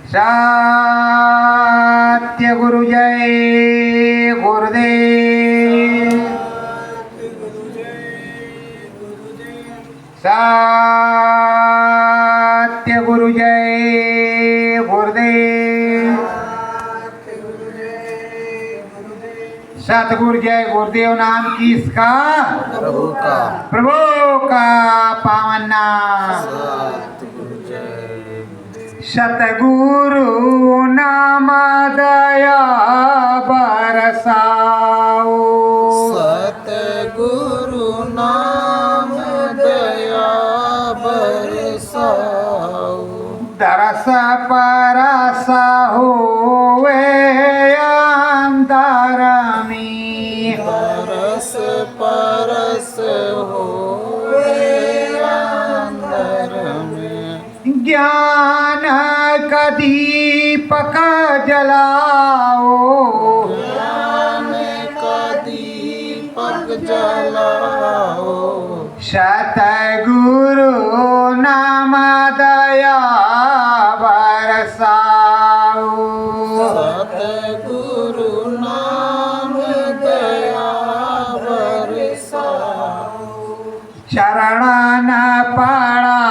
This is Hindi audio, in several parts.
सत्य गुरु जय गुरुदेव। सत्य गुरु जय गुरुदेव। सतगुरु जय गुरुदेव नाम किसका? प्रभु का पावन नाम। सतगुरु नाम दया बरसाओ। सतगुरु नाम दया बरसाओ। दरस परस होवे अंतर में। दरस परस होवे अंतर में। ज्ञान का दीपक जलाओ। ज्ञान का दीपक जलाओ। सतगुरु नाम दया बरसाओ। सतगुरु नाम दया बरसाओ। चरण पड़ा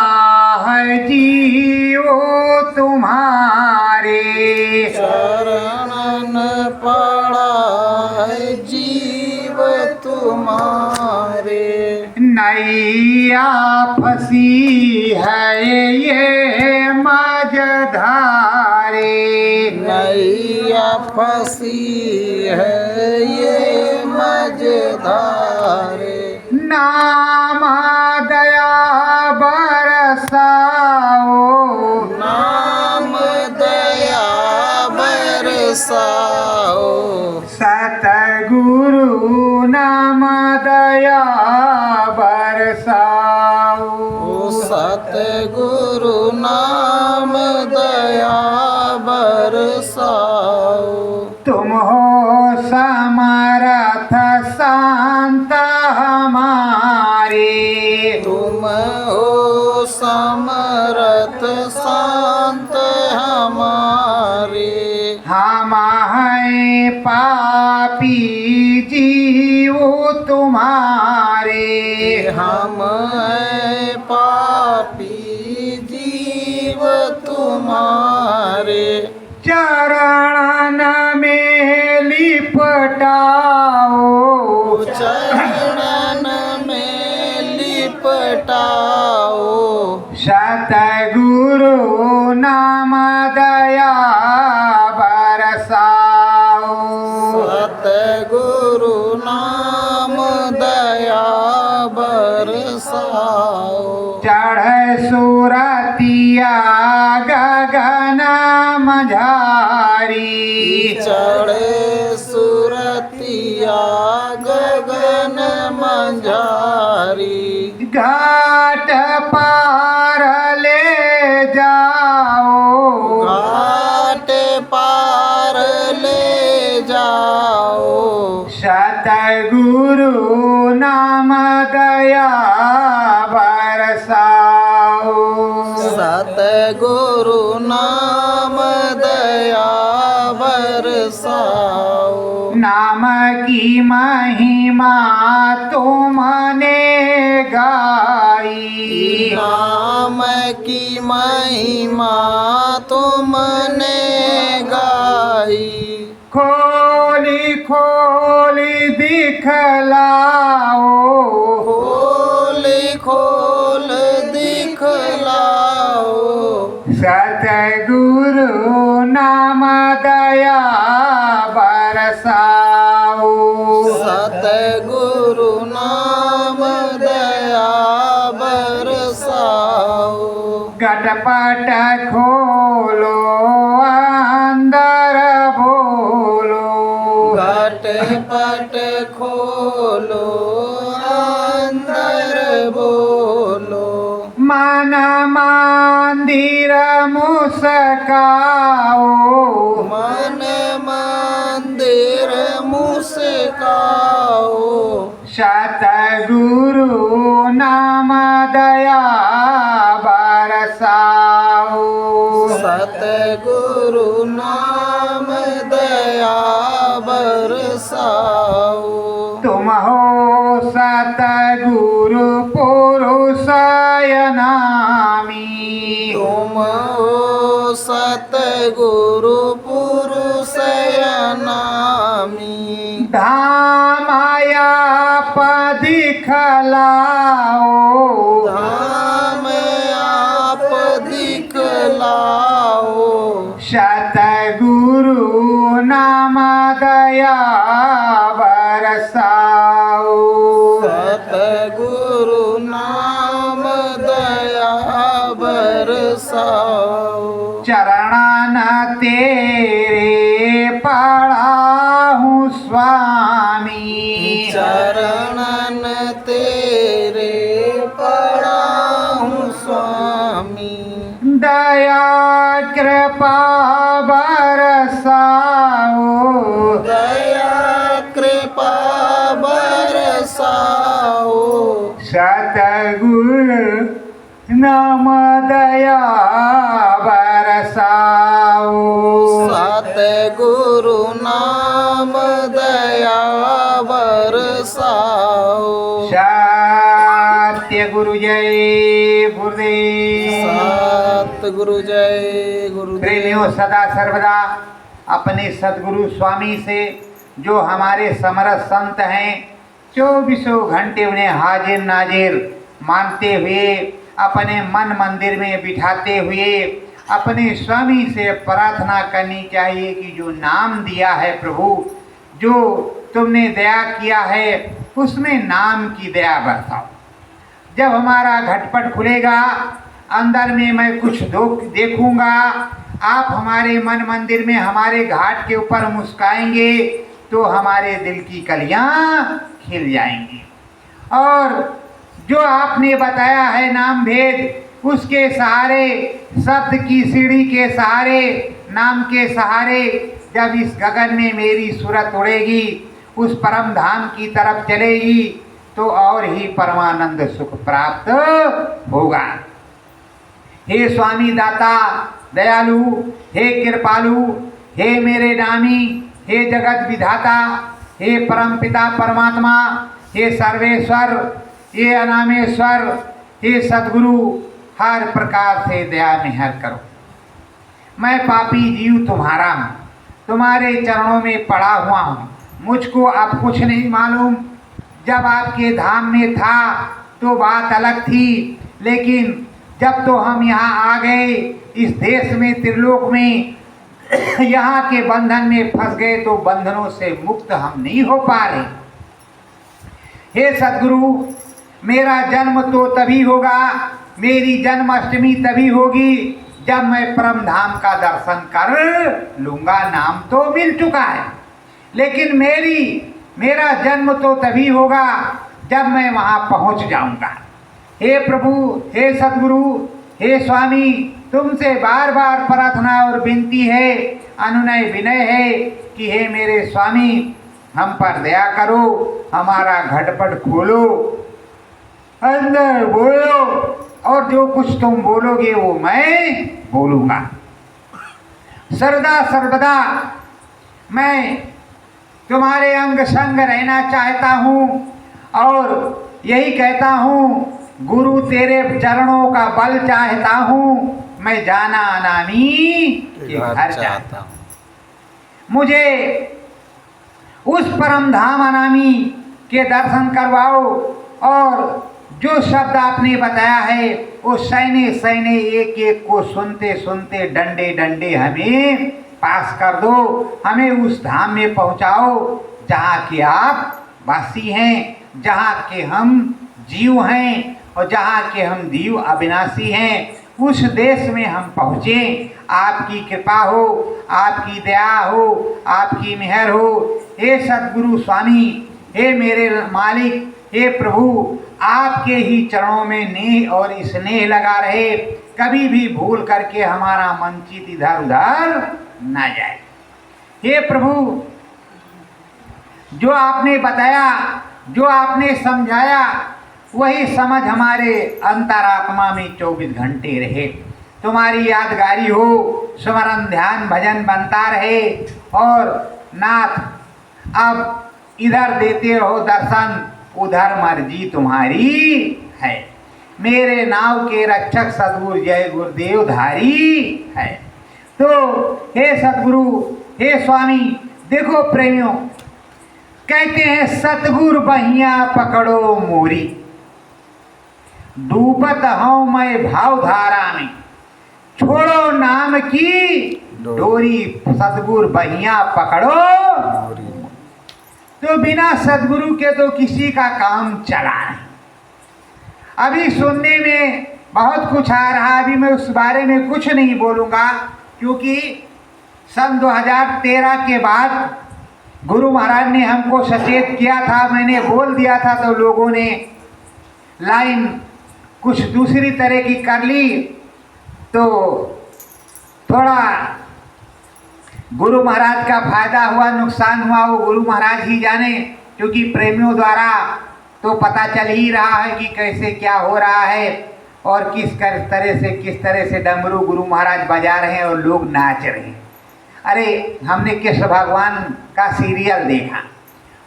है जीवो तुम्हारे। शरण पड़ा है जीव तुम्हारे। नैया फंसी है ये मझधारे। नैया फंसी है ये मझधारे। नाम दया बरसाओ। नाम दया बरसाओ। सतगुरु नाम दया बरसाओ। सतगुरु नाम दया बरसाओ। तुम हो समर्थ शांत हमारे। तुम हो समर्थ शांत हमारे। हम हैं पापी जीवो तुम्हारे। हम हैं पापी जीव तुम्हारे। चरण में लिपटाओ। चरण में लिपटाओ। सतगुरु नाम दया बरसाओ। सतगुरु नाम दया बरसाओ। चढ़ सुरतिया गगन मझारी। चढ़े सुरतिया गगन मंझारी। घाट पार ले जाओ। घाट पार ले जाओ। सतगुरु नाम दया बरसाओ। सतगुरु नाम दया बरसाओ। नाम की महिमा तुमने गाई। नाम की महिमा तुमने गाई। खोली खोली दिखलाओ। खोल खोल दिखलाओ। सतगुरु नाम दया बरसाओ। सतगुरु नाम दया बरसाओ। घटपट खोलो अंदर बोलो। घटपट खोलो अंदर बोलो। मन मंदिर मुस्काओ। मन मंदिर मुस्काओ। सतगुरु नाम दया बरसाओ। सतगुरु नाम दया बरसाओ। तुम हो सतगुरु पुरुष अनामी। तुम हो सतगुरु पुरुष अनामी। धाम आप दिखलाओ। धाम आप दिखलाओ। सतगुरु नाम दया बरसाओ। सतगुरु नाम दया बरसाओ। चरणन तेरे पड़ा हूँ स्वामी। चरणन तेरे पड़ा हूँ स्वामी। दया कृपा बरसाओ। दया कृपा बरसाओ। सतगुरु नाम दया बरसाओ। सतगुरु नाम दया बरसाओ। सत्य गुरु जय गुरुदेव। सतगुरु जय गुरुदेव। प्रेमियों, सदा सर्वदा अपने सदगुरु स्वामी से, जो हमारे समरथ संत हैं, 24 घंटे उन्हें हाजिर नाजिर मानते हुए, अपने मन मंदिर में बिठाते हुए अपने स्वामी से प्रार्थना करनी चाहिए कि जो नाम दिया है प्रभु, जो तुमने दया किया है, उसमें नाम की दया बरसाओ। जब हमारा घटपट खुलेगा, अंदर में मैं कुछ देखूंगा, आप हमारे मन मंदिर में हमारे घाट के ऊपर मुस्काएंगे तो हमारे दिल की कलियां खिल जाएंगी। और जो आपने बताया है नाम भेद, उसके सहारे, शब्द की सीढ़ी के सहारे, नाम के सहारे जब इस गगन में मेरी सूरत उड़ेगी, उस परम धाम की तरफ चलेगी, तो और ही परमानंद सुख प्राप्त होगा। हे स्वामी दाता दयालु, हे कृपालु, हे मेरे नामी, हे जगत विधाता, हे परम पिता परमात्मा, हे सर्वेश्वर, हे अनामेश्वर, हे सद्गुरु, हर प्रकार से दया मेहर करो। मैं पापी जीव तुम्हारा हूँ, तुम्हारे चरणों में पड़ा हुआ हूँ। मुझको अब कुछ नहीं मालूम। जब आपके धाम में था तो बात अलग थी, लेकिन जब तो हम यहाँ आ गए इस देश में, त्रिलोक में, यहाँ के बंधन में फंस गए तो बंधनों से मुक्त हम नहीं हो पा रहे। हे सद्गुरु, मेरा जन्म तो तभी होगा, मेरी जन्माष्टमी तभी होगी जब मैं परम धाम का दर्शन कर लूँगा। नाम तो मिल चुका है, लेकिन मेरा जन्म तो तभी होगा जब मैं वहाँ पहुँच जाऊँगा। हे प्रभु, हे सद्गुरु, हे स्वामी, तुमसे बार बार प्रार्थना और विनती है, अनुनय विनय है कि हे मेरे स्वामी, हम पर दया करो, हमारा घटपट खोलो, अंदर बोलो, और जो कुछ तुम बोलोगे वो मैं बोलूँगा। सर्वदा सर्वदा मैं तुम्हारे अंग संग रहना चाहता हूँ और यही कहता हूँ, गुरु तेरे चरणों का बल चाहता हूँ, मैं जाना अनामी के घर चाहता हूँ। मुझे उस परम धाम अनामी के दर्शन करवाओ, और जो शब्द आपने बताया है वो सैने सैने एक एक को सुनते सुनते डंडे डंडे हमें पास कर दो, हमें उस धाम में पहुँचाओ जहाँ के आप वासी हैं, जहाँ के हम जीव हैं और जहाँ के हम दीव अविनाशी हैं। उस देश में हम पहुँचे, आपकी कृपा हो, आपकी दया हो, आपकी मेहर हो। हे सद्गुरु स्वामी, हे मेरे मालिक, हे प्रभु, आपके ही चरणों में नेह और स्नेह लगा रहे, कभी भी भूल करके हमारा मन चित इधर उधर ना जाए। हे प्रभु, जो आपने बताया, जो आपने समझाया, वही समझ हमारे अंतरात्मा में 24 घंटे रहे, तुम्हारी यादगारी हो, स्मरण ध्यान भजन बनता रहे। और नाथ अब इधर देते रहो दर्शन, उधर मर्जी तुम्हारी है। मेरे नाव के रक्षक सद्गुरु जय गुरुदेव धारी है। तो हे सद्गुरु, हे स्वामी, देखो प्रेमियों, कहते हैं सतगुरु बहिया पकड़ो मोरी, डूबत हूं मैं भाव धारा में, छोड़ो नाम की डोरी, सतगुरु बहिया पकड़ो। तो बिना सदगुरु के तो किसी का काम चला नहीं। अभी सुनने में बहुत कुछ आ रहा, अभी मैं उस बारे में कुछ नहीं बोलूँगा, क्योंकि सन 2013 के बाद गुरु महाराज ने हमको सचेत किया था, मैंने बोल दिया था, तो लोगों ने लाइन कुछ दूसरी तरह की कर ली। तो थोड़ा गुरु महाराज का फायदा हुआ, नुकसान हुआ, वो गुरु महाराज ही जाने, क्योंकि प्रेमियों द्वारा तो पता चल ही रहा है कि कैसे क्या हो रहा है और किस तरह से डमरू गुरु महाराज बजा रहे हैं और लोग नाच रहे हैं। अरे हमने कृष्ण भगवान का सीरियल देखा,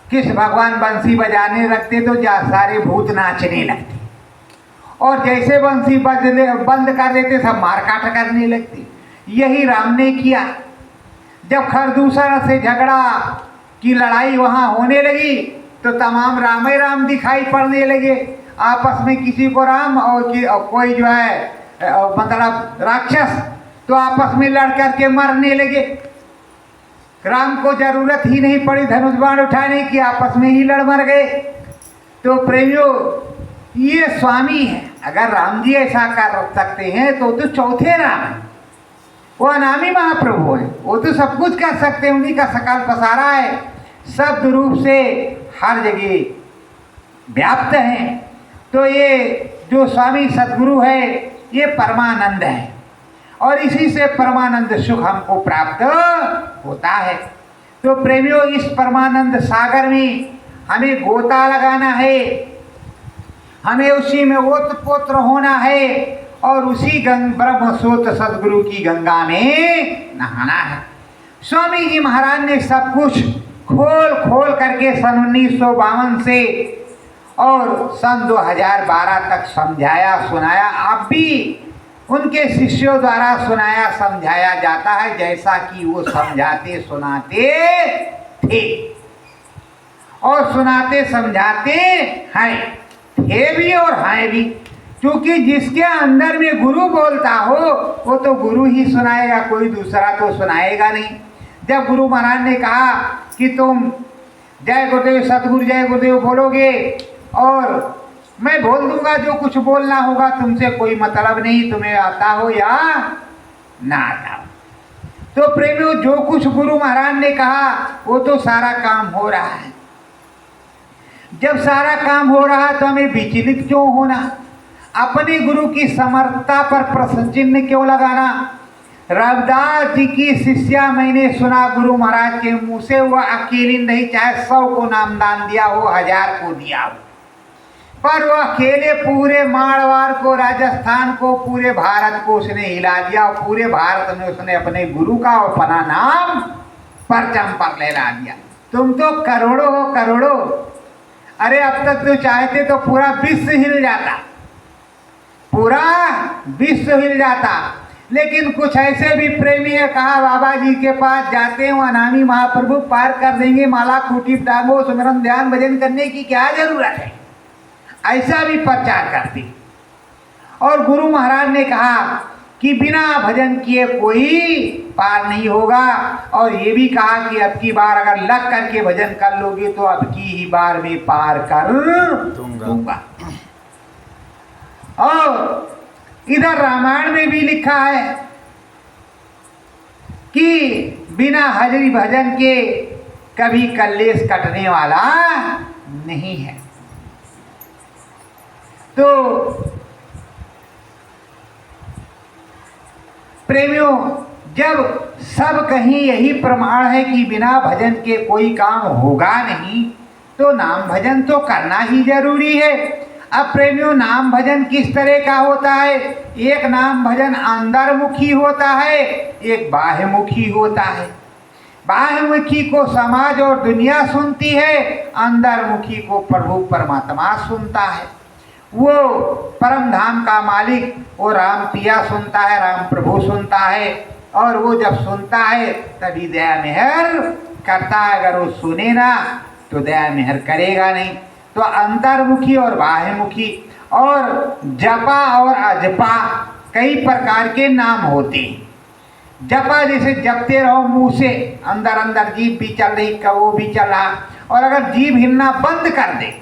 कृष्ण भगवान बंसी बजाने लगते तो सारे भूत नाचने लगते, और जैसे बंसी बंद कर देते सब मारकाट करने लगते। यही राम ने किया। जब खरदूषण से झगड़ा की लड़ाई वहाँ होने लगी तो तमाम राम ही राम दिखाई पड़ने लगे, आपस में किसी को राम और कोई जो है मतलब राक्षस, तो आपस में लड़ करके मरने लगे। राम को जरूरत ही नहीं पड़ी धनुष बाण उठाने की, आपस में ही लड़ मर गए। तो प्रेमियों, ये स्वामी है, अगर राम जी ऐसा कर सकते हैं तो चौथे राम है, वो अनामी महाप्रभु है, वो तो सब कुछ कर सकते हैं, उन्हीं का सकल पसारा है, शब्द रूप से हर जगह व्याप्त हैं। तो ये जो स्वामी सद्गुरु है ये परमानंद है, और इसी से परमानंद सुख हमको प्राप्त होता है। तो प्रेमियों, इस परमानंद सागर में हमें गोता लगाना है, हमें उसी में ओतप्रोत होना है, और उसी ब्रह्मस्रोत सद्गुरु की गंगा में नहाना है। स्वामी जी महाराज ने सब कुछ खोल करके सन 1952 से और सन 2012 तक समझाया सुनाया। अब भी उनके शिष्यों द्वारा सुनाया समझाया जाता है, जैसा कि वो समझाते सुनाते थे और सुनाते समझाते हैं, थे भी और हैं भी। क्योंकि जिसके अंदर में गुरु बोलता हो वो तो गुरु ही सुनाएगा, कोई दूसरा तो सुनाएगा नहीं। जब गुरु महाराज ने कहा कि तुम जय गुरुदेव सतगुरु जय गुरुदेव बोलोगे और मैं बोल दूंगा जो कुछ बोलना होगा, तुमसे कोई मतलब नहीं, तुम्हें आता हो या ना आता हो। तो प्रेमियों, जो कुछ गुरु महाराज ने कहा वो तो सारा काम हो रहा है। जब सारा काम हो रहा है तो हमें विचलित क्यों होना, अपने गुरु की समर्थता पर प्रश्न चिन्ह क्यों लगाना। रविदास जी की शिष्या मैंने सुना गुरु महाराज के मुंह से, वह अकेली नहीं, चाहे 100 को नामदान दिया हो, 1000 को दिया हो, पर वह अकेले पूरे मारवाड़ को, राजस्थान को, पूरे भारत को उसने हिला दिया, और पूरे भारत में उसने अपने गुरु का अपना नाम परचम पर लहरा दिया। तुम तो करोड़ों हो, करोड़ों। अरे अब तक तो चाहते तो पूरा विश्व हिल जाता, पूरा विश्व हिल जाता। लेकिन कुछ ऐसे भी प्रेमी है, कहा बाबा जी के पास जाते हैं, अनामी महाप्रभु पार कर देंगे, माला खूटी टांगो, सुमिरन ध्यान भजन करने की क्या जरूरत है, ऐसा भी प्रचार करती। और गुरु महाराज ने कहा कि बिना भजन किए कोई पार नहीं होगा, और ये भी कहा कि अब की बार अगर लग करके भजन कर लोगे तो अब की ही बार में पार कर दूंगा। और इधर रामायण में भी लिखा है कि बिना हजरी भजन के कभी कलेश कटने वाला नहीं है। तो प्रेमियों, जब सब कहीं यही प्रमाण है कि बिना भजन के कोई काम होगा नहीं, तो नाम भजन तो करना ही जरूरी है। अब प्रेमियों, नाम भजन किस तरह का होता है? एक नाम भजन अंतर्मुखी होता है, एक बाह्यमुखी होता है। बाह्यमुखी को समाज और दुनिया सुनती है, अंतर्मुखी को प्रभु परमात्मा सुनता है। वो परम धाम का मालिक वो राम पिया सुनता है, राम प्रभु सुनता है। और वो जब सुनता है तभी दया मेहर करता है। अगर वो सुने ना तो दया मेहर करेगा नहीं। तो अंतर्मुखी और बाह्यमुखी और जपा और अजपा कई प्रकार के नाम होते हैं। जपा जैसे जपते रहो मुंह से, अंदर अंदर जीभ भी चल रही, वो भी चल रहा, और अगर जीभ हिलना बंद कर दे,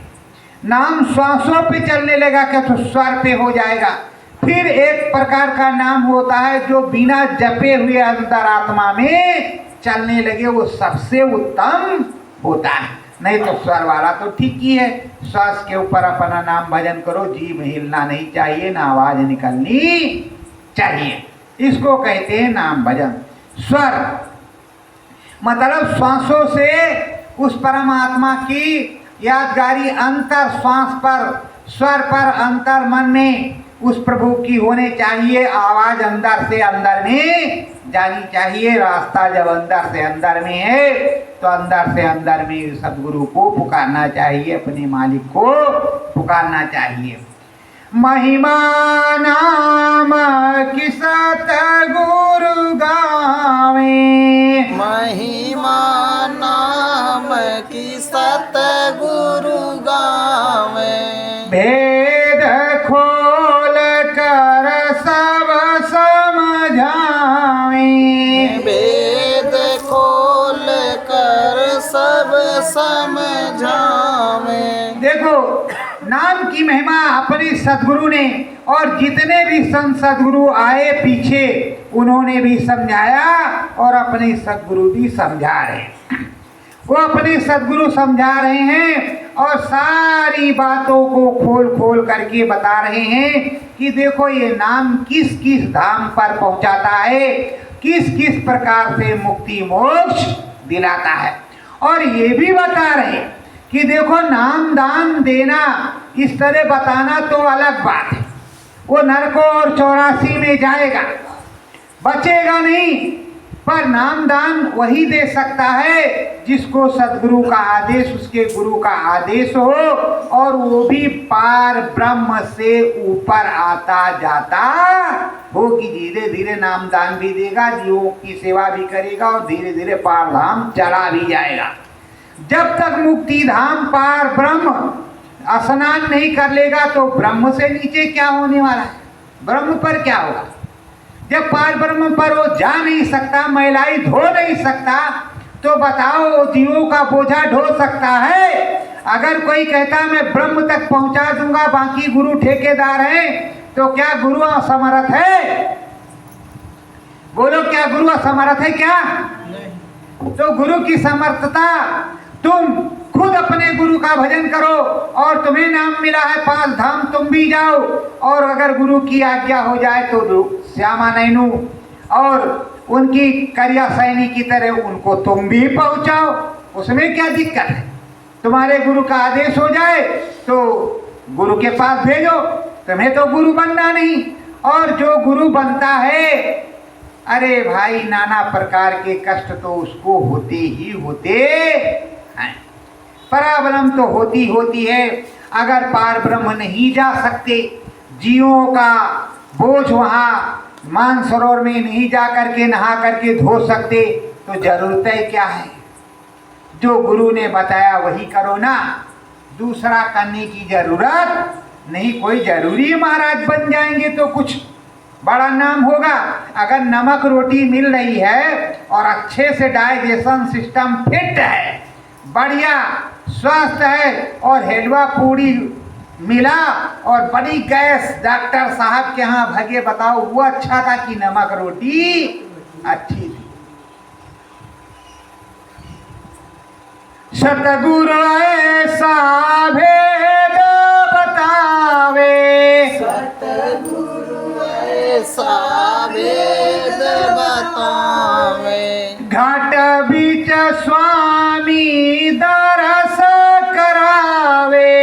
नाम श्वासों पे चलने लगा क्या तो स्वर पे हो जाएगा। फिर एक प्रकार का नाम होता है जो बिना जपे हुए अंतरात्मा में चलने लगे, वो सबसे उत्तम होता है। नहीं तो स्वर वाला तो ठीक ही है, श्वास के ऊपर अपना नाम भजन करो, जीभ हिलना नहीं चाहिए, ना आवाज निकलनी चाहिए। इसको कहते हैं नाम भजन। स्वर मतलब श्वासों से उस परमात्मा की यादगारी अंतर श्वास पर, स्वर पर, अंतर मन में उस प्रभु की होने चाहिए। आवाज अंदर से अंदर में जानी चाहिए। रास्ता जब अंदर से अंदर में है तो अंदर से अंदर में सदगुरु को पुकारना चाहिए, अपने मालिक को पुकारना चाहिए। महिमा नाम की सतगुरु गावे, महिमा नाम की सतगुरु गावे, भेद खोल कर सब समझावे, वेद खोल कर सब समझावे। देखो नाम की महिमा अपने सदगुरु ने, और जितने भी संत सदगुरु आए पीछे उन्होंने भी समझाया और अपने सदगुरु भी समझा रहे हैं। वो अपने सदगुरु समझा रहे हैं और सारी बातों को खोल खोल करके बता रहे हैं कि देखो ये नाम किस किस धाम पर पहुंचाता है, किस किस प्रकार से मुक्ति मोक्ष दिलाता है। और ये भी बता रहे हैं कि देखो नाम दान देना इस तरह बताना तो अलग बात है, वो नरकों और 84 में जाएगा, बचेगा नहीं। पर नाम दान वही दे सकता है जिसको सदगुरु का आदेश, उसके गुरु का आदेश हो, और वो भी पार ब्रह्म से ऊपर आता जाता हो कि धीरे धीरे नाम दान भी देगा, जीवों की सेवा भी करेगा और धीरे धीरे पार धाम चला भी जाएगा। जब तक मुक्ति धाम पार ब्रह्म स्नान नहीं कर लेगा तो ब्रह्म से नीचे क्या होने वाला है, ब्रह्म पर क्या होगा। जब पार ब्रह्म पर वो जा नहीं सकता, मैलाई धो नहीं सकता, तो बताओ जीवों का बोझा ढो सकता है? अगर कोई कहता मैं ब्रह्म तक पहुंचा दूंगा, बाकी गुरु ठेकेदार हैं, तो क्या गुरु असमर्थ है? बोलो, क्या गुरु असमर्थ है क्या? तो गुरु की समर्थता, तुम खुद अपने गुरु का भजन करो और तुम्हें नाम मिला है 5 धाम, तुम भी जाओ। और अगर गुरु की आज्ञा हो जाए तो श्यामा नैनू और उनकी करिया सैनी की तरह उनको तुम भी पहुंचाओ, उसमें क्या दिक्कत है? तुम्हारे गुरु का आदेश हो जाए तो गुरु के पास भेजो, तुम्हें तो गुरु बनना नहीं। और जो गुरु बनता है, अरे भाई नाना प्रकार के कष्ट तो उसको होते ही होते हैं, पराब्रह्म तो होती है। अगर पार ब्रह्म नहीं जा सकते, जीवों का बोझ वहाँ मानसरोवर में नहीं जा करके नहा करके धो सकते, तो जरूरत है क्या है? जो गुरु ने बताया वही करो ना, दूसरा करने की जरूरत नहीं। कोई जरूरी महाराज बन जाएंगे तो कुछ बड़ा नाम होगा। अगर नमक रोटी मिल रही है और अच्छे से डाइजेशन सिस्टम फिट है, बढ़िया स्वस्थ है, और हलवा पूड़ी मिला और बड़ी गैस डॉक्टर साहब के यहाँ भगे, बताओ वो अच्छा था कि नमक रोटी अच्छी थी? सतगुरु ऐसा भेद बतावे, सतगुरु ऐसा वेद बतावे, घाट बीच स्वामी दरस करावे,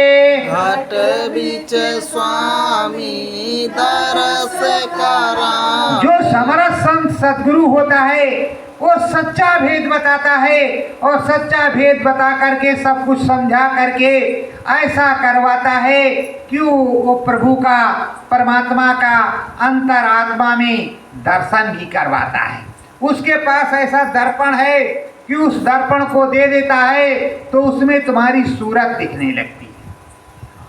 घाट बीच करां। जो समरस संत सदगुरु होता है वो सच्चा भेद बताता है और सच्चा भेद बता करके सब कुछ समझा करके ऐसा करवाता है कि वो प्रभु का परमात्मा का अंतरात्मा में दर्शन भी करवाता है। उसके पास ऐसा दर्पण है कि उस दर्पण को दे देता है तो उसमें तुम्हारी सूरत दिखने लगती है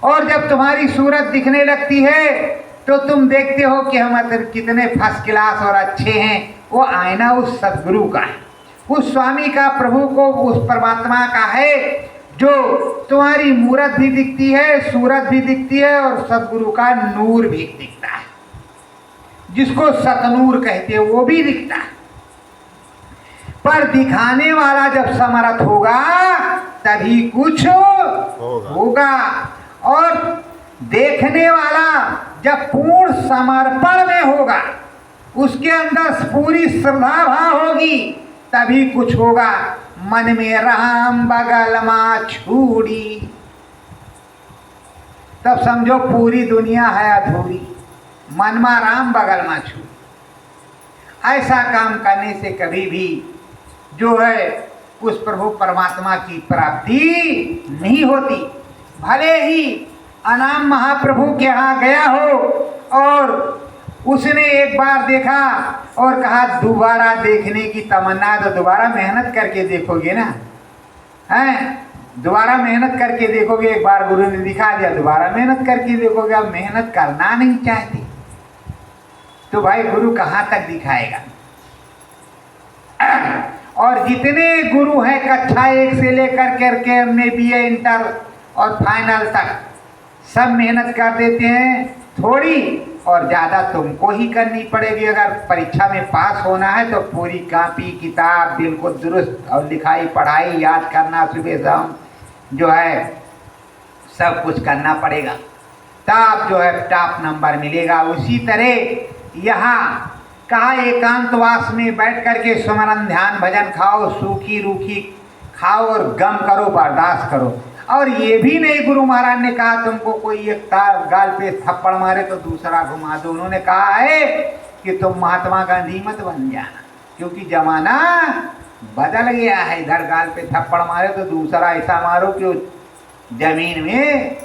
और जब तुम्हारी सूरत दिखने लगती है तो तुम देखते हो कि हम कितने फर्स्ट क्लास और अच्छे हैं। वो आईना उस सदगुरु का है, उस स्वामी का, प्रभु को, उस परमात्मा का है जो तुम्हारी मूरत भी दिखती है, सूरत भी दिखती है और सदगुरु का नूर भी दिखता है, जिसको सतनूर कहते हैं, वो भी दिखता है। पर दिखाने वाला जब समर्थ होगा तभी कुछ होगा और देखने वाला जब पूर्ण समर्पण में होगा, उसके अंदर पूरी श्रद्धा भाव होगी तभी कुछ होगा। मन में राम बगल माँ छूड़ी, तब समझो पूरी दुनिया है अधूरी। मन में राम बगल माँ छूड़ी, ऐसा काम करने से कभी भी जो है उस प्रभु परमात्मा की प्राप्ति नहीं होती। भले ही अनाम महाप्रभु के यहाँ गया हो और उसने एक बार देखा और कहा दोबारा देखने की तमन्ना है तो दोबारा मेहनत करके देखोगे ना, हैं? दोबारा मेहनत करके देखोगे। एक बार गुरु ने दिखा दिया, दोबारा मेहनत करके देखोगे। अब मेहनत करना नहीं चाहती तो भाई गुरु कहाँ तक दिखाएगा। और जितने गुरु हैं कक्षा 1 से लेकर करके हमने BA इंटर और फाइनल तक सब मेहनत कर देते हैं, थोड़ी और ज़्यादा तुमको ही करनी पड़ेगी। अगर परीक्षा में पास होना है तो पूरी कॉपी किताब बिल्कुल दुरुस्त और लिखाई पढ़ाई याद करना सुबह शाम जो है सब कुछ करना पड़ेगा, तब जो है टॉप नंबर मिलेगा। उसी तरह यहाँ कहा एकांतवास में बैठ करके सुमरन ध्यान भजन खाओ, सूखी रूखी खाओ और गम करो, बर्दाश्त करो। और ये भी नहीं गुरु महाराज ने कहा तुमको कोई एक गाल पे थप्पड़ मारे तो दूसरा घुमा दो। उन्होंने कहा है कि तुम महात्मा गांधी मत बन जाना, क्योंकि जमाना बदल गया है। इधर गाल पे थप्पड़ मारे तो दूसरा ऐसा मारो कि जमीन में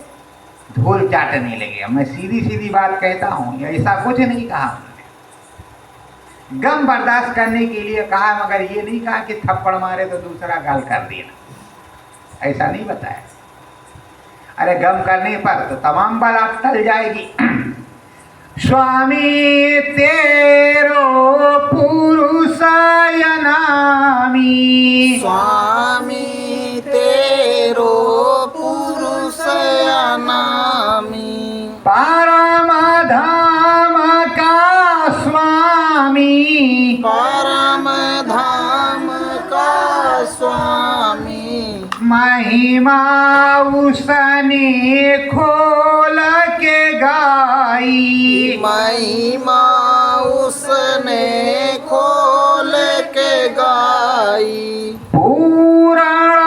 धूल चाटने लगे। मैं सीधी सीधी बात कहता हूँ, ऐसा कुछ नहीं कहा उन्होंने। गम बर्दाश्त करने के लिए कहा, मगर ये नहीं कहा कि थप्पड़ मारे तो दूसरा गाल कर देना, ऐसा नहीं बताया। अरे गम करने पर तो तमाम बात टल जाएगी। स्वामी तेरो पुरुषाय नामी, स्वामी तेरो पुरुषाय नामी, परम धाम का स्वामी, परम धाम का स्वामी, महिमा उसने खोल के गाई, महिमा उसने खोल के गाई, पूरण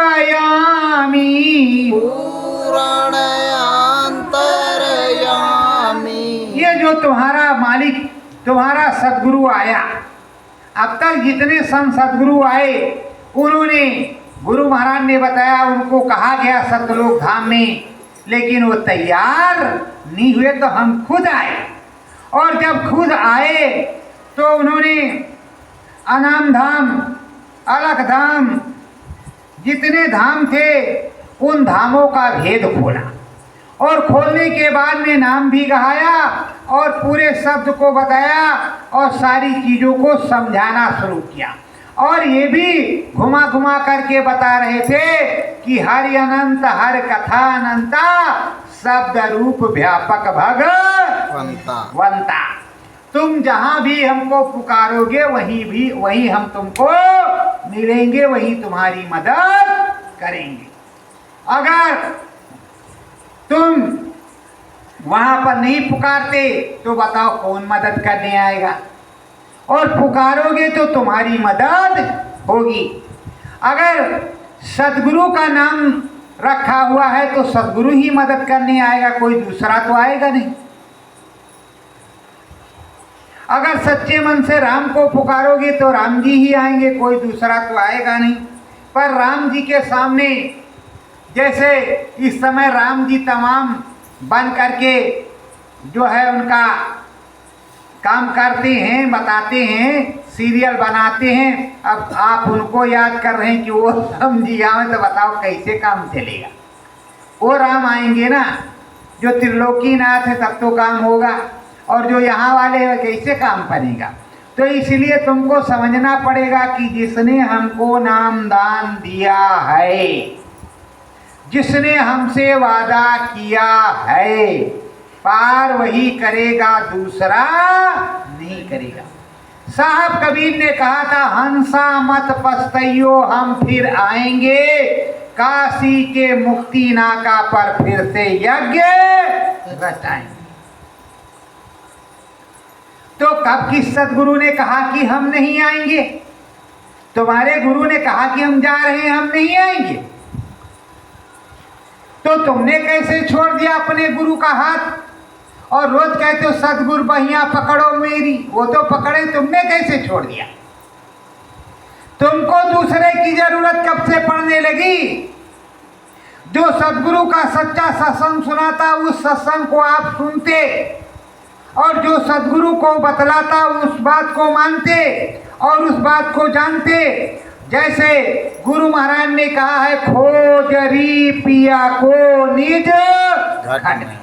अंतरयामी, पूर्ण अंतरयामी। ये जो तुम्हारा मालिक तुम्हारा सदगुरु आया, अब तक जितने संत सदगुरु आए उन्होंने गुरु महाराज ने बताया, उनको कहा गया सतलोक धाम में, लेकिन वो तैयार नहीं हुए तो हम खुद आए। और जब खुद आए तो उन्होंने अनाम धाम, अलख धाम, जितने धाम थे उन धामों का भेद खोला और खोलने के बाद में नाम भी गहाया और पूरे शब्द को बताया और सारी चीज़ों को समझाना शुरू किया। और ये भी घुमा घुमा करके बता रहे थे कि हरि अनंत, हर कथा अनंता, शब्द रूप व्यापक भगवंता। तुम जहाँ भी हमको पुकारोगे वहीं हम तुमको मिलेंगे, वहीं तुम्हारी मदद करेंगे। अगर तुम वहाँ पर नहीं पुकारते तो बताओ कौन मदद करने आएगा। और पुकारोगे तो तुम्हारी मदद होगी। अगर सदगुरु का नाम रखा हुआ है तो सदगुरु ही मदद करने आएगा, कोई दूसरा तो आएगा नहीं। अगर सच्चे मन से राम को पुकारोगे तो राम जी ही आएंगे, कोई दूसरा तो आएगा नहीं। पर राम जी के सामने जैसे इस समय राम जी तमाम बन करके जो है उनका काम करते हैं, बताते हैं, सीरियल बनाते हैं। अब आप उनको याद कर रहे हैं कि वो राम जी आए, तो बताओ कैसे काम चलेगा। वो राम आएंगे ना जो त्रिलोकीनाथ है, तब तो काम होगा। और जो यहाँ वाले हैं कैसे काम बनेगा। तो इसलिए तुमको समझना पड़ेगा कि जिसने हमको नाम दान दिया है, जिसने हमसे वादा किया है, पार वही करेगा, दूसरा नहीं करेगा। साहब कबीर ने कहा था, हंसा मत पछताइयो हम फिर आएंगे, काशी के मुक्ति नाका पर फिर से यज्ञ रचाएंगे। तो कब किस सदगुरु ने कहा कि हम नहीं आएंगे? तुम्हारे गुरु ने कहा कि हम जा रहे हैं, हम नहीं आएंगे। तो तुमने कैसे छोड़ दिया अपने गुरु का हाथ? और रोज कहते हो सदगुरु बहिया पकड़ो मेरी, वो तो पकड़े, तुमने कैसे छोड़ दिया? तुमको दूसरे की जरूरत कब से पड़ने लगी? जो सदगुरु का सच्चा सत्संग सुनाता उस सत्संग को आप सुनते, और जो सदगुरु को बतलाता उस बात को मानते और उस बात को जानते। जैसे गुरु महाराज ने कहा है, खोजरी पिया को निज घट में।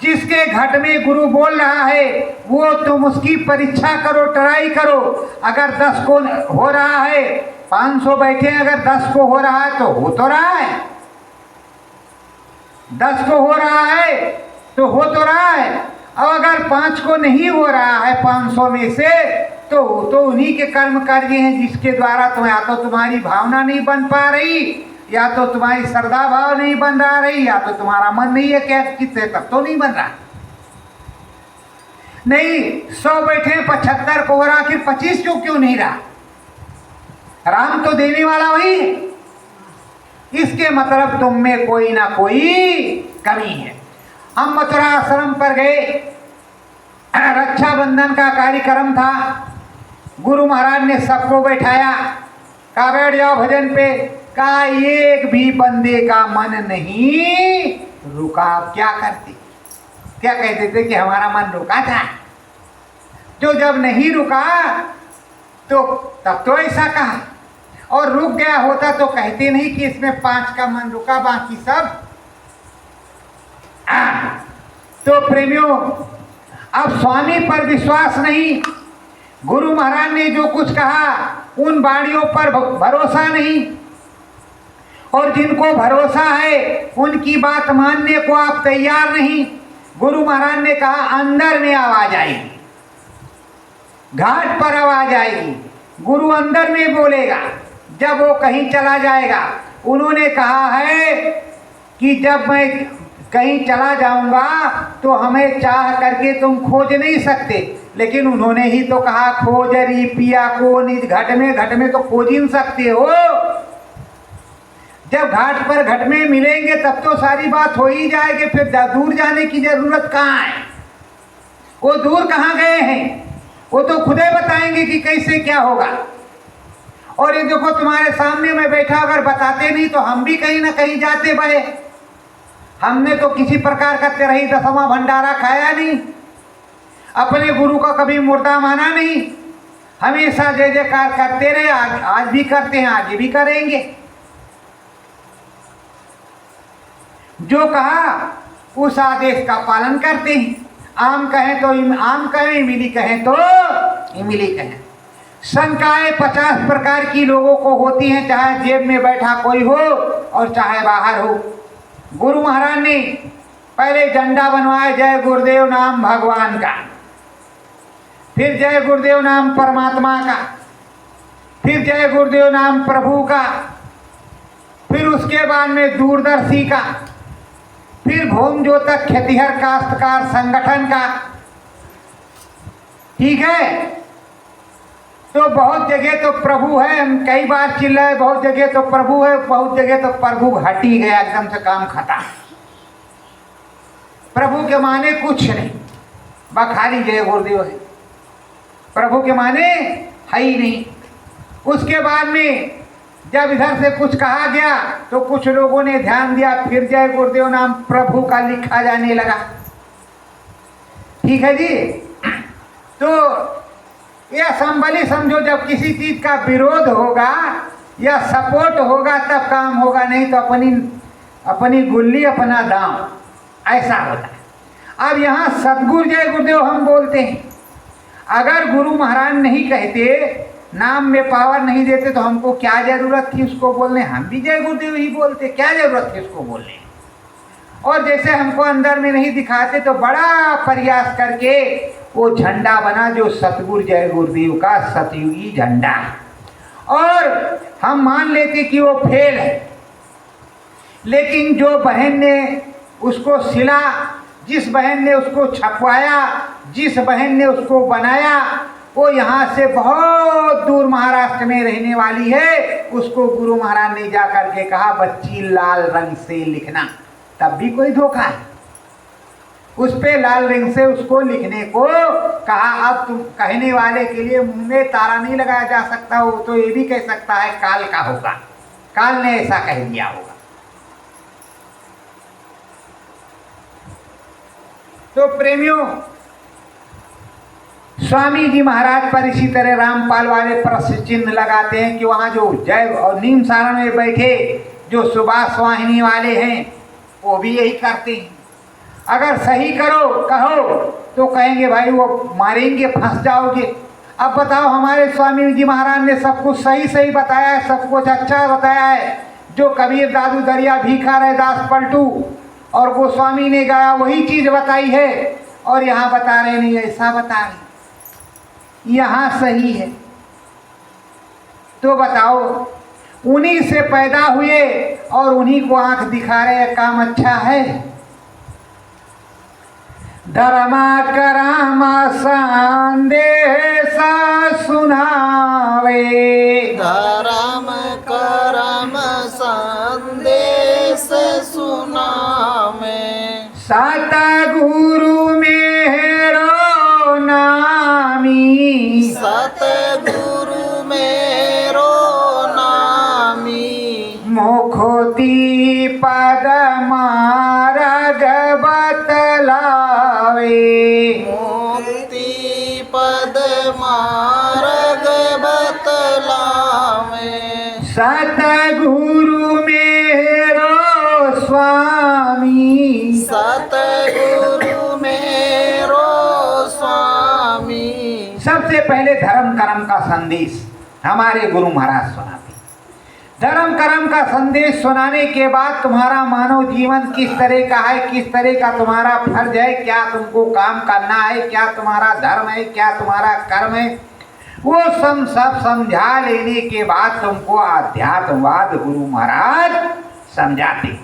जिसके घट में गुरु बोल रहा है वो तुम उसकी परीक्षा करो, ट्राई करो। अगर 10 को हो रहा है, 500 बैठे, अगर 10 को हो रहा है तो हो तो रहा है, 10 को हो रहा है तो हो तो रहा है। अब अगर 5 को नहीं हो रहा है 500 में से, तो उन्हीं के कर्म कार्य हैं जिसके द्वारा तो या तो तुम्हारी भावना नहीं बन पा रही, या तो तुम्हारी श्रद्धा भाव नहीं बन रहा रही, या तो तुम्हारा मन नहीं है क्या किससे, तब तो नहीं बन रहा। नहीं 100 बैठे 75 को हो रहा, फिर 25 क्यों नहीं रहा? राम तो देने वाला वही है। इसके मतलब तुम में कोई ना कोई कमी है। हम मथुरा आश्रम पर गए, रक्षाबंधन का कार्यक्रम था। गुरु महाराज ने सबको बैठाया, कहा बैठ जाओ भजन पे। कहा एक भी बंदे का मन नहीं रुका। आप क्या करते? क्या कहते थे कि हमारा मन रुका था? जो जब नहीं रुका तो तब तो ऐसा कहा, और रुक गया होता तो कहते नहीं कि इसमें 5 का मन रुका, बाकी सब। तो प्रेमियों, अब स्वामी पर विश्वास नहीं, गुरु महाराज ने जो कुछ कहा उन वाणियों पर भरोसा नहीं, और जिनको भरोसा है उनकी बात मानने को आप तैयार नहीं। गुरु महाराज ने कहा अंदर में आवाज आएगी, घाट पर आवाज आएगी, गुरु अंदर में बोलेगा जब वो कहीं चला जाएगा। उन्होंने कहा है कि जब मैं कहीं चला जाऊंगा तो हमें चाह करके तुम खोज नहीं सकते, लेकिन उन्होंने ही तो कहा खोजरी पिया को निज घट में। घट में तो खोज ही नहीं सकते हो। जब घाट पर घट में मिलेंगे तब तो सारी बात हो ही जाएगी, फिर दूर जाने की जरूरत कहाँ है? वो दूर कहाँ गए हैं? वो तो खुद ही बताएंगे कि कैसे क्या होगा। और ये देखो तुम्हारे सामने मैं बैठा, अगर बताते नहीं तो हम भी कहीं ना कहीं जाते बहे। हमने तो किसी प्रकार का 13 दसवां भंडारा खाया नहीं, अपने गुरु का कभी मुर्दा माना नहीं, हमेशा जय जयकार करते रहे। आज भी करते हैं, आगे भी करेंगे। जो कहा उस आदेश का पालन करते हैं। आम कहें तो आम कहें, इमली कहें तो इमली कहें। शंकाएं 50 प्रकार की लोगों को होती हैं, चाहे जेब में बैठा कोई हो और चाहे बाहर हो। गुरु महाराज ने पहले झंडा बनवाया जय गुरुदेव नाम भगवान का, फिर जय गुरुदेव नाम परमात्मा का, फिर जय गुरुदेव नाम प्रभु का, फिर उसके बाद में दूरदर्शी का, फिर भौम ज्योतक खेतिहर काश्तकार संगठन का। ठीक है, तो बहुत जगह तो प्रभु है, हम कई बार चिल्लाए, बहुत जगह तो प्रभु है, बहुत जगह तो प्रभु हट ही गया, एकदम से काम खत्म। प्रभु के माने कुछ नहीं, बस खाली जय गुरुदेव है। प्रभु के माने है ही नहीं। उसके बाद में जब इधर से कुछ कहा गया तो कुछ लोगों ने ध्यान दिया, फिर जय गुरुदेव नाम प्रभु का लिखा जाने लगा। ठीक है जी। तो यह संबली समझो, जब किसी चीज का विरोध होगा या सपोर्ट होगा तब काम होगा, नहीं तो अपनी गुल्ली अपना दाम, ऐसा होता है। अब यहाँ सतगुरु जय गुरुदेव हम बोलते हैं, अगर गुरु महाराज नहीं कहते, नाम में पावर नहीं देते तो हमको क्या जरूरत थी उसको बोलने, हम भी जय गुरुदेव ही बोलते, क्या जरूरत थी उसको बोलने। और जैसे हमको अंदर में नहीं दिखाते तो बड़ा प्रयास करके वो झंडा बना जो सतगुरु जय गुरुदेव का सतयुगी झंडा, और हम मान लेते कि वो फेल है। लेकिन जो बहन ने उसको सिला, जिस बहन ने उसको छपवाया, जिस बहन ने उसको बनाया, वो यहाँ से बहुत दूर महाराष्ट्र में रहने वाली है। उसको गुरु महाराज ने जा करके कहा बच्ची लाल रंग से लिखना, तब भी कोई धोखा है। उस पे लाल रंग से उसको लिखने को कहा। अब तुम कहने वाले के लिए मुंह में ताला नहीं लगाया जा सकता, वो तो ये भी कह सकता है काल का होगा, काल ने ऐसा कह दिया होगा। तो प्रेमियों, स्वामी जी महाराज पर इसी तरह रामपाल वाले प्रश्न चिन्ह लगाते हैं कि वहाँ जो जय और नीम सारण में बैठे जो सुभाष वाहिनी वाले हैं वो भी यही करते हैं। अगर सही करो कहो तो कहेंगे भाई वो मारेंगे, फंस जाओगे। अब बताओ, हमारे स्वामी जी महाराज ने सब कुछ सही सही बताया है, सब कुछ अच्छा बताया है। जो कबीर दादू दरिया भीखा रहे दास पलटू और गोस्वामी ने गाया वही चीज़ बताई है, और यहाँ बता रहे नहीं ऐसा बता रहे, यहाँ सही है। तो बताओ, उन्हीं से पैदा हुए और उन्हीं को आंख दिखा रहे, काम अच्छा है। धर्मा करामा संदेश सुनावे, धर्म करम संदेश सुनावे, सतगुरु मेरो नामी, सतगुरु मेरो नामी, मुखोती पद मार्ग बतलावे, मुक्ति पद मार्ग बतलावे, सतगुरु मेरो स्वामी, सतगुरु मेरो स्वामी। सबसे पहले धर्म कर्म का संदेश हमारे गुरु महाराज सुनाते। धर्म कर्म का संदेश सुनाने के बाद तुम्हारा मानव जीवन किस तरह का है, किस तरह का तुम्हारा फर्ज है, क्या तुमको काम करना है, क्या तुम्हारा धर्म है, क्या तुम्हारा कर्म है, वो सब समझा लेने के बाद तुमको आध्यात्मवाद गुरु महाराज समझाते।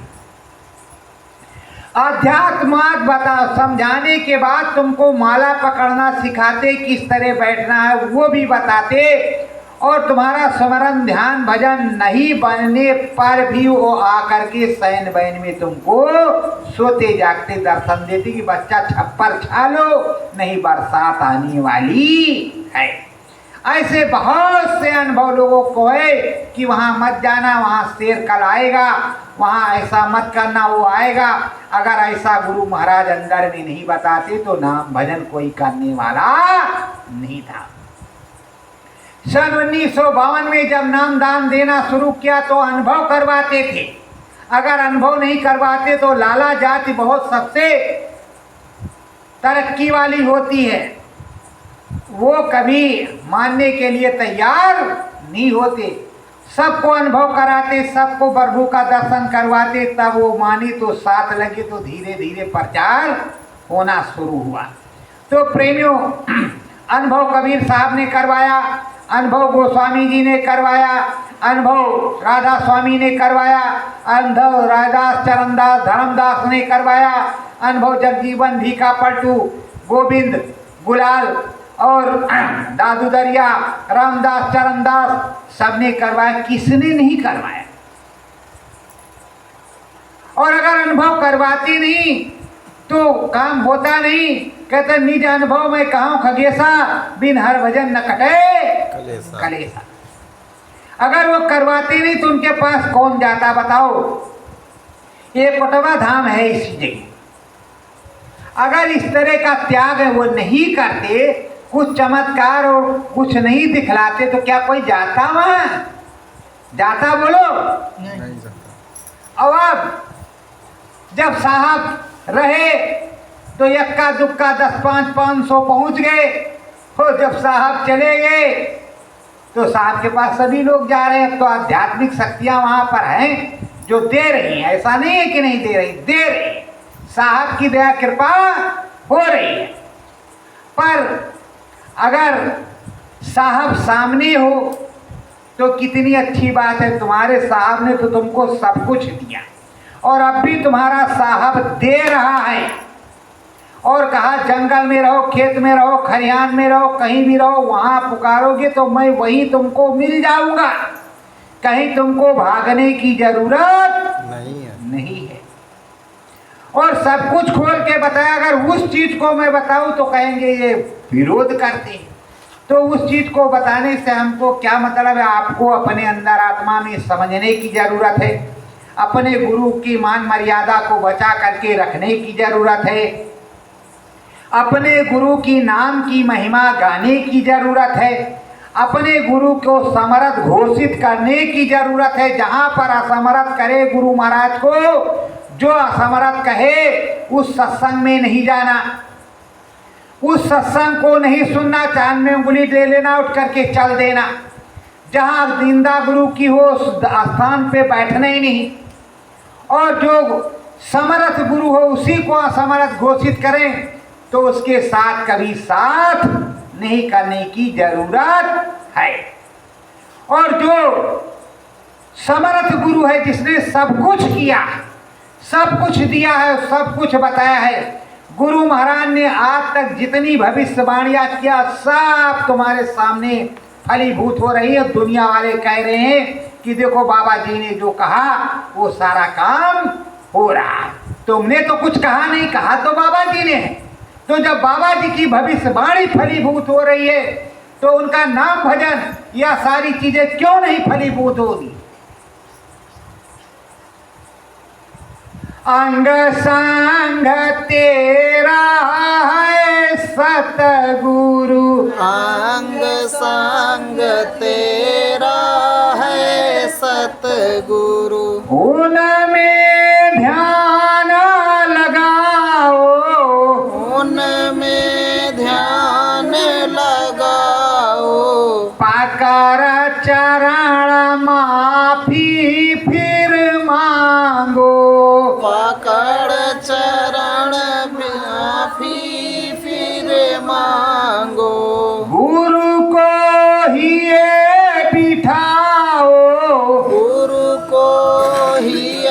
आध्यात्मवाद समझाने के बाद तुमको माला पकड़ना सिखाते, किस तरह बैठना है वो भी बताते, और तुम्हारा स्मरण ध्यान भजन नहीं बनने पर भी वो आकर के शयन बैन में तुमको सोते जागते दर्शन देते कि बच्चा छप्पर छालो, नहीं बरसात आने वाली है। ऐसे बहुत से अनुभव लोगों को है कि वहाँ मत जाना, वहाँ शेर कल आएगा, वहाँ ऐसा मत करना वो आएगा। अगर ऐसा गुरु महाराज अंदर में नहीं बताते तो नाम भजन कोई करने वाला नहीं था। सन 1952 में जब नाम दान देना शुरू किया तो अनुभव करवाते थे। अगर अनुभव नहीं करवाते तो लाला जाति बहुत सबसे तरक्की वाली होती है, वो कभी मानने के लिए तैयार नहीं होते। सबको अनुभव कराते, सबको प्रभु का दर्शन करवाते, तब वो माने तो साथ लगे तो धीरे धीरे प्रचार होना शुरू हुआ। तो प्रेमियों, अनुभव कबीर साहब ने करवाया, अनुभव गोस्वामी जी ने करवाया, अनुभव राधा स्वामी ने करवाया, अनुभव राधास चरणदास धर्मदास ने करवाया, अनुभव जगजीवन भीखा पलटू गोविंद गुलाल और दादू दरिया रामदास चरणदास सबने करवाया। किसने नहीं करवाया? और अगर अनुभव करवाते नहीं तो काम होता नहीं। कहते निज अनुभव में कहां खगेसा, बिन हर भजन न कटे कलेसा। कलेसा। अगर वो करवाते नहीं तो उनके पास कौन जाता बताओ। ये कोटवा धाम है इसी जगह। अगर इस तरह का त्याग वो नहीं करते, कुछ चमत्कार और कुछ नहीं दिखलाते, तो क्या कोई जाता वहां? जाता बोलो? नहीं जाता। और अब जब साहब रहे तो यक्का दुक्का 10-500 पहुंच गए। तो जब साहब चले गए तो साहब के पास सभी लोग जा रहे हैं। तो आध्यात्मिक शक्तियां वहां पर हैं जो दे रही हैं, ऐसा नहीं है कि नहीं दे रही, दे रही। साहब की दया कृपा हो रही है। पर अगर साहब सामने हो तो कितनी अच्छी बात है। तुम्हारे साहब ने तो तुमको सब कुछ दिया और अब भी तुम्हारा साहब दे रहा है। और कहा जंगल में रहो, खेत में रहो, खलिहान में रहो, कहीं भी रहो, वहां पुकारोगे तो मैं वहीं तुमको मिल जाऊंगा। कहीं तुमको भागने की जरूरत नहीं है। और सब कुछ खोल के बताया। अगर उस चीज को मैं बताऊं तो कहेंगे ये विरोध करते हैं। तो उस चीज को बताने से हमको क्या मतलब है? आपको अपने अंदर आत्मा में समझने की जरूरत है। अपने गुरु की मान मर्यादा को बचा करके रखने की जरूरत है। अपने गुरु की नाम की महिमा गाने की जरूरत है। अपने गुरु को समर्थ घोषित करने की जरूरत है। जहां पर असमर्थ करे गुरु महाराज को, जो असमर्थ कहे उस सत्संग में नहीं जाना, उस सत्संग को नहीं सुनना, चांद में उंगली दे लेना, उठ करके चल देना। जहां निंदा गुरु की हो उस स्थान पे बैठना ही नहीं। और जो समर्थ गुरु हो उसी को असमर्थ घोषित करें तो उसके साथ कभी साथ नहीं करने की जरूरत है। और जो समर्थ गुरु है, जिसने सब कुछ किया, सब कुछ दिया है, सब कुछ बताया है, गुरु महाराज ने आज तक जितनी भविष्यवाणियां किया सब तुम्हारे सामने फलीभूत हो रही है। दुनिया वाले कह रहे हैं कि देखो बाबा जी ने जो कहा वो सारा काम हो रहा है। तुमने तो कुछ कहा नहीं, कहा तो बाबा जी ने। तो जब बाबा जी की भविष्यवाणी फलीभूत हो रही है तो उनका नाम भजन या सारी चीजें क्यों नहीं फलीभूत होगी? अंग संग तेरा है सतगुरु, अंग संग तेरा है सतगुरु। उनमें ध्यान लगाओ, उनमें ध्यान लगाओ। पाकर चरण माफी फिर मांगो, पकड़ चरण माफी फिर मांगो। गुरु को ही बिठाओ, गुरु को ही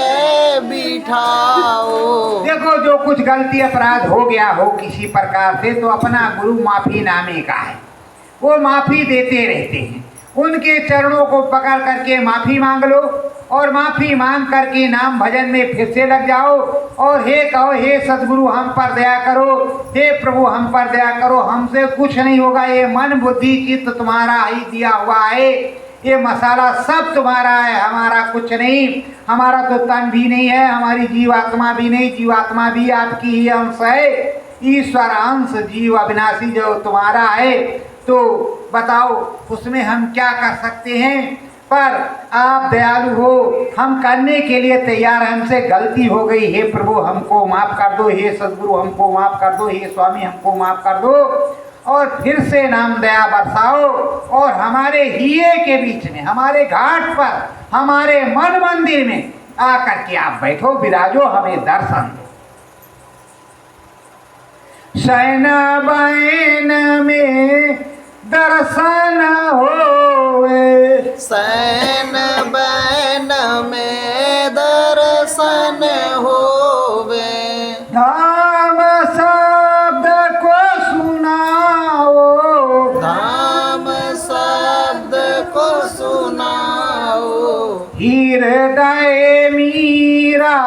बिठाओ। देखो जो कुछ गलती अपराध हो गया हो किसी प्रकार से तो अपना गुरु माफी नामे का है, वो माफी देते रहते हैं। उनके चरणों को पकड़ करके माफी मांग लो और माफी मांग करके नाम भजन में फिर से लग जाओ और हे कहो हे सदगुरु हम पर दया करो, हे प्रभु हम पर दया करो, हमसे कुछ नहीं होगा, ये मन बुद्धि चित्त तुम्हारा ही दिया हुआ है, ये मसाला सब तुम्हारा है, हमारा कुछ नहीं। हमारा तो तन भी नहीं है, हमारी जीवात्मा भी नहीं, जीवात्मा भी आपकी ही अंश है। ईश्वर अंश जीव अविनाशी जो तुम्हारा है, तो बताओ उसमें हम क्या कर सकते हैं? पर आप दयालु हो, हम करने के लिए तैयार हैं। हमसे गलती हो गई, हे प्रभु हमको माफ़ कर दो, हे सदगुरु हमको माफ़ कर दो, हे स्वामी हमको माफ़ कर दो। और फिर से नाम दया बरसाओ और हमारे हिये के बीच में, हमारे घाट पर, हमारे मन मंदिर में आकर के आप बैठो, विराजो, हमें दर्शन दो। शयन बैन में दर्शन होवे, शयन बैन में दर्शन होवे। धाम शब्द को सुनाओ, धाम शब्द को सुनाओ। हृदय मीरा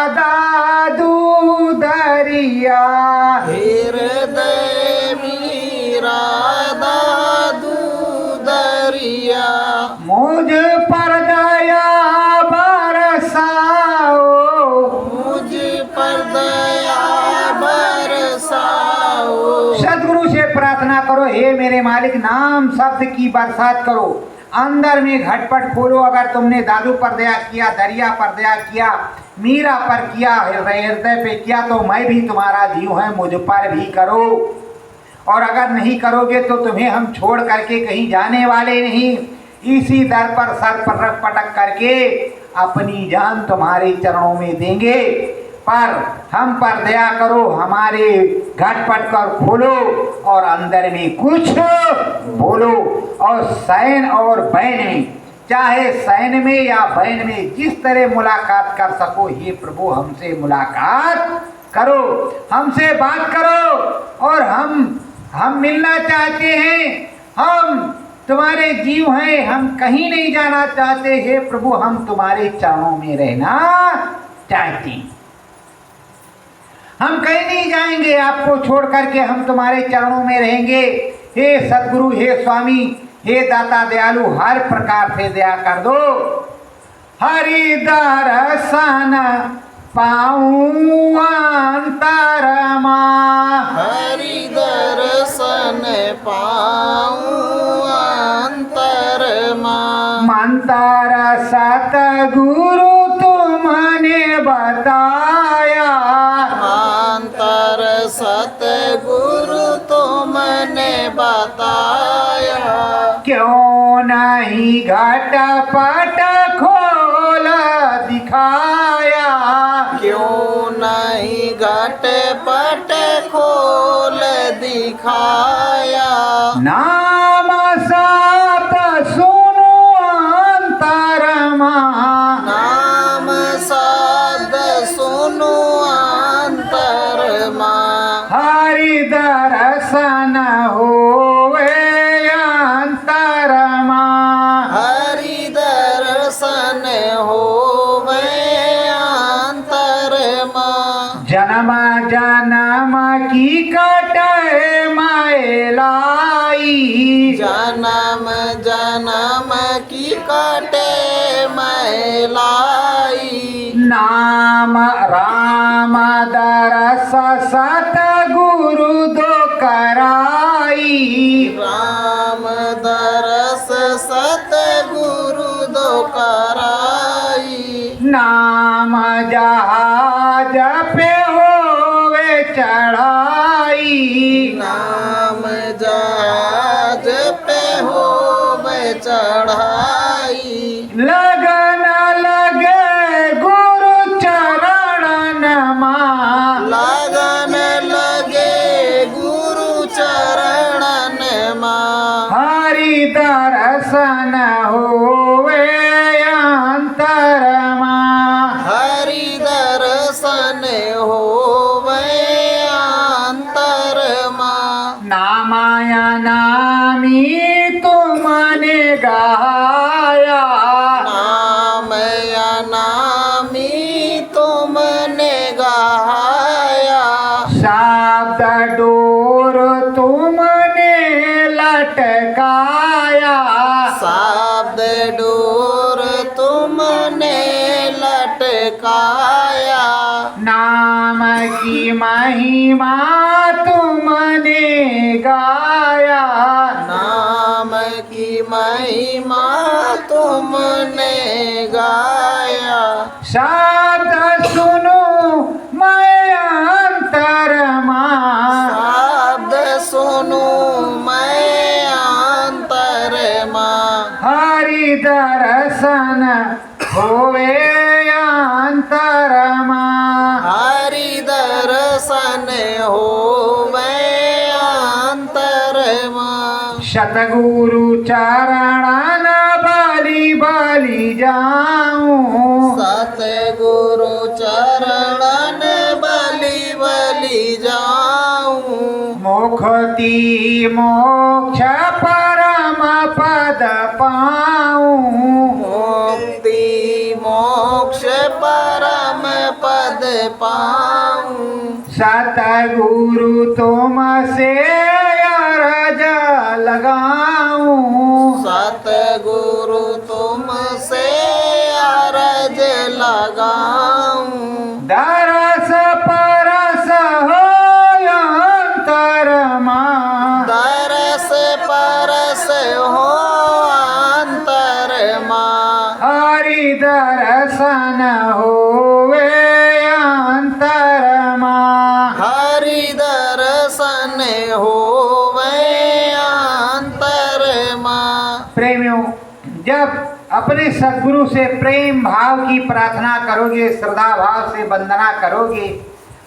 दादू दरिया, हृदय प्रार्थना करो, हे मेरे मालिक नाम शब्द की बरसात करो, अंदर में घटपट खोलो। अगर तुमने दादू पर दया किया, दरिया पर दया किया, मीरा पर किया, हृदय पे किया, तो मैं भी तुम्हारा जीव है, मुझ पर भी करो। और अगर नहीं करोगे तो तुम्हें हम छोड़ करके कहीं जाने वाले नहीं। इसी दर पर सर पर पटक करके अपनी जान तुम्हारे चरणों में देंगे, पर हम पर दया करो, हमारे घटपट कर खोलो और अंदर में कुछ बोलो। और सैन और बैन में, चाहे सैन में या बैन में, जिस तरह मुलाकात कर सको, हे प्रभु हमसे मुलाकात करो, हमसे बात करो। और हम मिलना चाहते हैं, हम तुम्हारे जीव हैं, हम कहीं नहीं जाना चाहते। हे प्रभु हम तुम्हारे चरणों में रहना चाहते हैं, हम कहीं नहीं जाएंगे, आपको छोड़ करके हम तुम्हारे चरणों में रहेंगे। हे सद्गुरु, हे स्वामी, हे दाता दयालु, हर प्रकार से दया कर दो। हरि दर्शन पाऊं अंतरमा, हरि दर्शन पाऊं अंतरमा, मंतर सतगुरु तुमने बताया, मंतर सतगुरु तुमने बताया, क्यों नहीं घटपट खोल दिखाया, क्यों नहीं घटपट खोल दिखाया, नाम साप सुनो अंतरमा, नाम शब्द सुनो अंतरमा, हरि दर्शन होवे अंतरमा, हरि दर्शन होवे अंतरमा, जन्म जन्म की कटे मैलाई, जन्म जन्म की कटे मैलाई, नाम राम दरस सतगुरु दो कराई, राम दरस सतगुरु दो कराई, नाम जहाज पे होवे चढ़ाई, नाम जहाज पे हो चढ़ाई, लगन लगे गुरु चरण मा, लगन लगे गुरु चरणन माँ, हरि दर्शन होवे अंतरमा, हरि दर्शन होवे अंतरमा, नामाया नामी तुमने गाया, नाम या नामी तुमने गाया, शब्द डोर तुमने लटकाया, शब्द डोर तुमने लटकाया, नाम की महिमा तुमने गाया, नाम की महिमा तुमने गाया, शब्द सुनो मैं अंतरमा, शब्द सुनो मैं अंतरमा, हरि दर्शन होवे अंतरमा, हरि दर्शन होवे अंतरमा, सतगुरु चरणन बलि बलि जाऊं, सतगुरु चरणन बलि बलि जाऊं, मुक्ति मोक्ष परम पद पाऊं, मुक्ति मोक्ष परम पद पाऊं, सतगुरु तुम से अरज लगाऊं, सतगुरु तुमसे अरज लगाऊं, दरस परस हो अंतरमा, दर प्रेमियों, जब अपने सद्गुरु से प्रेम भाव की प्रार्थना करोगे, श्रद्धा भाव से वंदना करोगे,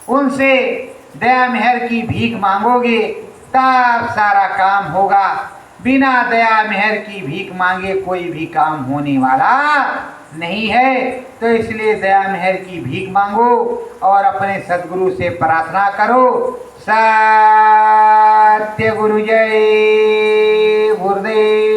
उनसे दया मेहर की भीख मांगोगे, तब सारा काम होगा। बिना दया मेहर की भीख मांगे कोई भी काम होने वाला नहीं है। तो इसलिए दया मेहर की भीख मांगो और अपने सद्गुरु से प्रार्थना करो। सत्य गुरु जय गुरुदेव।